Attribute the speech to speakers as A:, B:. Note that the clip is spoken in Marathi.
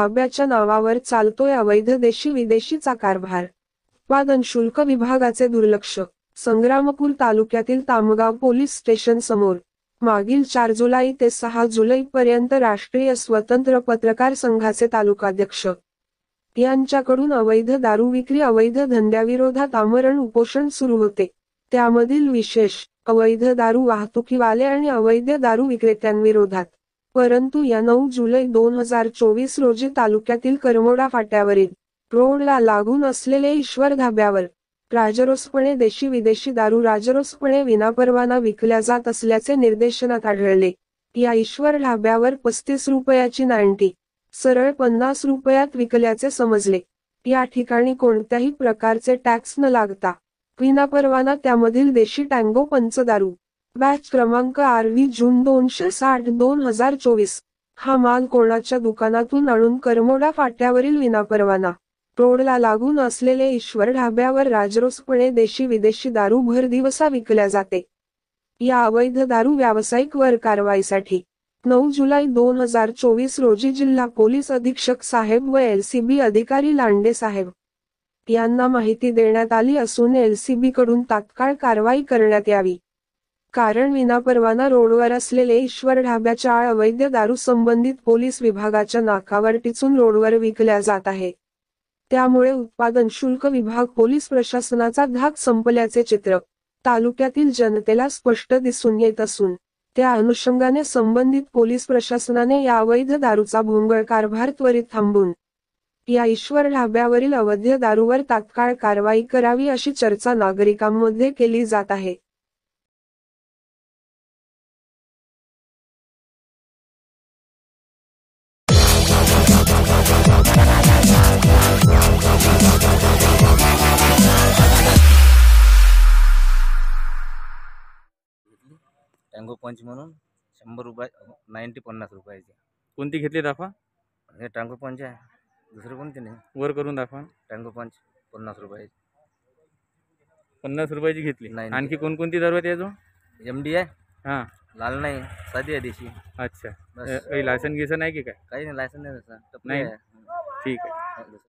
A: ढाब्याच्या नावावर चालतोय अवैध देशी विदेशीचा कारभार। उत्पादन शुल्क विभागाचे दुर्लक्ष। संग्रामपूर तालुक्यातील तामगाव पोलीस स्टेशन समोर मागील 4 जुलै ते 6 जुलै पर्यंत राष्ट्रीय स्वतंत्र पत्रकार संघाचे तालुकाध्यक्ष यांच्याकडून अवैध दारू विक्री अवैध धंद्याविरोधात आमरण उपोषण सुरू होते। त्यामधील विशेष अवैध दारू वाहतुकीवाले आणि अवैध दारू विक्रेत्यांविरोधात। परंतु या 9 जुलै 2024 रोजी तालुक्यातील करमोडा फाट्यावरील रोडला लागून असलेले ईश्वर ढाब्यावर राजरोसपणे देशी विदेशी दारू राजरोसपणे विनापरवाना विकल्या जात असल्याचे निदर्शनास आढळले। या ईश्वर ढाब्यावर 35 रुपयाची 90 सरळ 50 रुपयात विकल्याचे समजले। या ठिकाणी कोणत्याही प्रकारचे टॅक्स न लागता विनापरवाना त्यामधील देशी टँगो पंचदारू बॅच क्रमांक RV जून 260-2024 हा माल कोणाच्या दुकानातून आणून करमोडा फाट्यावरील विनापरवाना रोडला लागून असलेले ईश्वर ढाब्यावर राजरोसपणे देशी विदेशी दारू भर दिवसा विकल्या जाते। या अवैध दारू व्यावसायिक वर कारवाईसाठी 9 जुलै 2024 रोजी जिल्हा पोलीस अधीक्षक साहेब व LCB अधिकारी लांडे साहेब यांना माहिती देण्यात आली असून LCB कडून तात्काळ कारवाई करण्यात यावी। कारण विनापरवाना रोडवर असलेले ईश्वर ढाब्याच्या अवैध दारू संबंधित पोलीस विभागाच्या नाकावर टिचून रोडवर विकल्या जात आहे। त्यामुळे उत्पादन शुल्क विभाग पोलीस प्रशासनाचा धाक संपल्याचे चित्र तालुक्यातील जनतेला स्पष्ट दिसून येत असून त्या अनुषंगाने संबंधित पोलीस प्रशासनाने या अवैध दारूचा भोंगळ कारभार त्वरित थांबवून या ईश्वर ढाब्यावरील अवैध दारूवर तात्काळ कारवाई करावी अशी चर्चा नागरिकांमध्ये केली जात आहे।
B: टँगो पंच म्हणून 100 रुपये 50 रुपयाची।
C: कोणती घेतली दाखवा?
B: हे टँगो पंच आहे, दुसरं कोणते नाही।
C: वर करून दाखवा।
B: टँगो पंच 50 रुपयाची।
C: 50 रुपयाची घेतली।
B: नाही,
C: आणखी कोणकोणती दारू आहे याचो?
B: MD आहे,
C: हां
B: लाल नाही, साधी आहे देशी।
C: अच्छा, काही लायसन गिसन आहे की काय?
B: काही नाही, लायसन नाही त्याचा,
C: नाही,
B: आहे।
C: ठीक आहे।